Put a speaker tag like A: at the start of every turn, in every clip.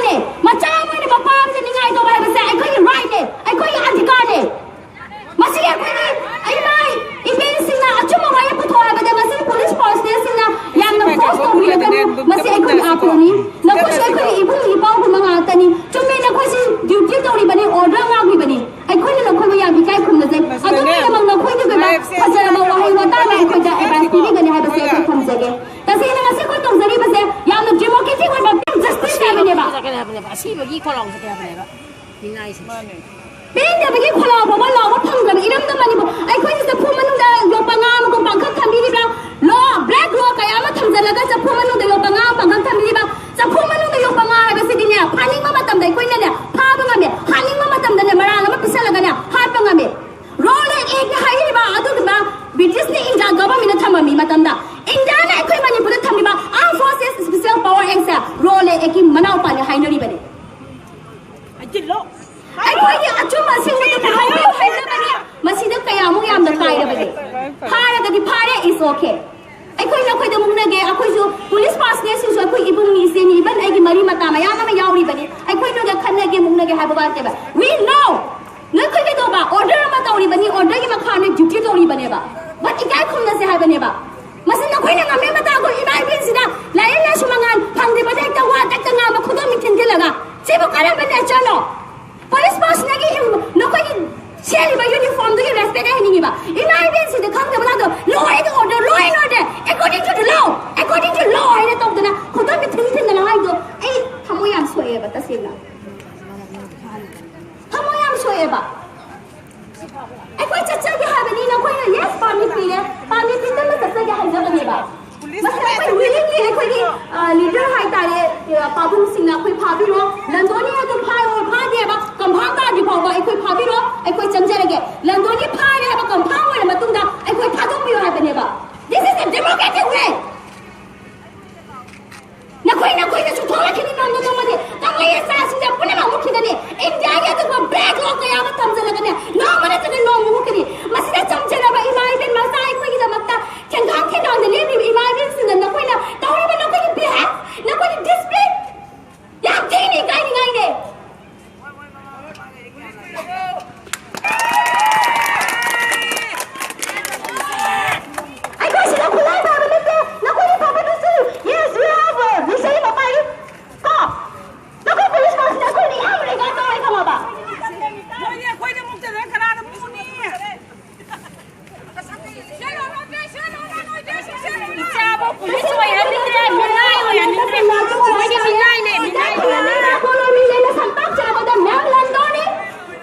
A: ने मचा मोने मपाम से निगाई तो भाई बसे आई कोई राइट है आई कोई अधिकार है मसी कोई आई माई इवेंट सिंगा अचुम वाये पुथोआ बदे मसी पुलिस फोर्स ने सिंगा याम न फोर्स तो भी लगन मसी आई कोई आपनी न कुछ आई कोई इबु इबाउ को मंगा तनी चुमे न कोई ड्यूटी तोड़ी बने ऑर्डर मांगी बने आई कोई न कोई या बिकाई खुम न जे अदो में मंग न कोई के फजर म वहाई वता में कोई दा एबास टीवी गने है बसे कोई खुम जगे तसे न मसी कोई तो जरी बसे याम न डेमोक्रेटिक व जस्टिस है बने बा
B: असी बगी खोलाव से क्या बने बा निनाई से
A: बेंदे बगी खोलाव बा लाव फंगब इरम द मनी आई कोई से फु मनु दा यो पंगाम को पंखा थंबी बा लो ब्लैक लो कया म थंजलगा चफु मनु दा यो पंगाम पंखा थंबी बा चफु मनु दा यो पंगा है बसे दिने फानिंग म मतम दा कोई ने फाब ngame हानिंग म मतम दा ने मरा ल म पिसलगा ने हाप ngame रोल एक हाई बा अदु बा ब्रिटिश ने इंडिया गवर्नमेंट थममी मतम दा इंडिया ने कोई मणिपुर थमबी बा आर्म फोर्सेस स्पेशल पावर एक्सा रोल एक मनाव पाने हाइनरी बने
B: अजिलो
A: आई कोई अचुम सिंह ने हाइवे हाइवे बने मसीद कयामु याम द कायरे बने फारे गदि फारे इज ओके आई कोई न कोई द मुंगना गे अखोई जो पुलिस पास ने सु कोई इबुंग नि से नि बन आई की मरी मता मा याम मा यावरी बने आई कोई न गे खन्ने गे मुंगना गे हाबा बाते बा वी नो न कोई के दो बा ऑर्डर मा तौरी बनी ऑर्डर की मखा ने ड्यूटी तौरी बने बा बट इकाई खुम न से हाय बने बा मसिन न कोई न ngame मता को इबाई बिन सिदा लाइन ना सुमंगान फंगदे बदे त वा तक nga ma खुदो मिथिन के लगा सेबो करम बने चलो पुलिस पास ने की न कोई शेली बा यूनिफॉर्म दे रेस्पेक्ट है नहीं बा इबाई बिन सिदा खंग बना दो law and order according to law है तो दना खुदो मिथिन के ना हाय दो ए हमो याम सोए बा तसेला हमो याम सोए बा आई कोई चच्चा के हाबनी न कोई यस पानी पी त म चच्चा के हाय जबने बा मसला कोई विलिंगली है कोई लीडर हाय तारे पाबुन सिंह ना कोई फाबिरो लंदोनी है तो फाय और फा दे बा कंभांग का दिफावा आई कोई फाबिरो आई कोई चंजरगे लंदोनी फा रे बा कंभांग और मतुंदा आई कोई फादो पियो है बने बा दिस इज अ डेमोक्रेटिक वे न कोई न सुथोला खिनि नाम न मने तंगले सा सिंदा पुने मा मुखि दने इंडिया के तो ब्लैक लो के याम तमजल गने नो मने तने नो मुखि मसिदा चमचरा बा इमाई बिन मसा आई कोई द मक्ता चंगांग के नाम ले भी इमाई बिन सिंदा न कोई ना तौरी बन कोई बिहेव न कोई डिस्प्ले या देनी काई नहीं ने आई कोई से खुला बा बने न कोई पापा तो यस वी हैव वी से पापा को न कोई पुलिस पास न कोई नहीं हमरे का तो आई कमा बा
B: कोई ने मुक्त रे खरा न मुनी चाबो पुलिस वय हनी रे मिनाई वय हनी रे कोई मिनाई ने मिनाई ने
A: कोनो मिले न संताप चाबो द मैम लंदोनी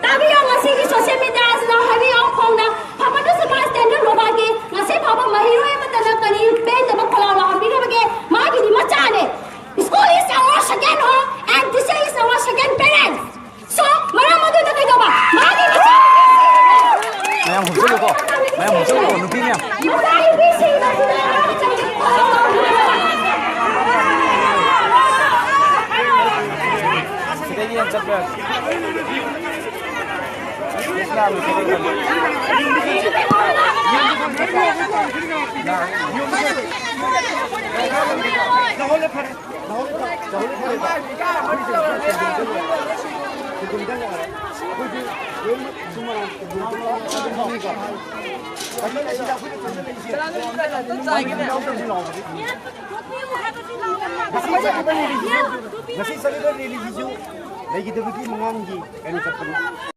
A: तभी यो ngasi की सोशल मीडिया से हवी ऑन खोंगना हम तो समाज स्टैंडर्ड रोबा के ngasi बाबा महिरो ए मत न कनी पे तब खोला वा हम भी के मां की मचा ने school is our second home and this is our second parents सो मरा मदद न कइबा मां की मचा
C: मैम हमसे लो नुपी मैम
A: मसाई भी सिंह
C: सिद्धि हम सब इस्लाम Masih saya dah release video lagi tu begini mengangi kan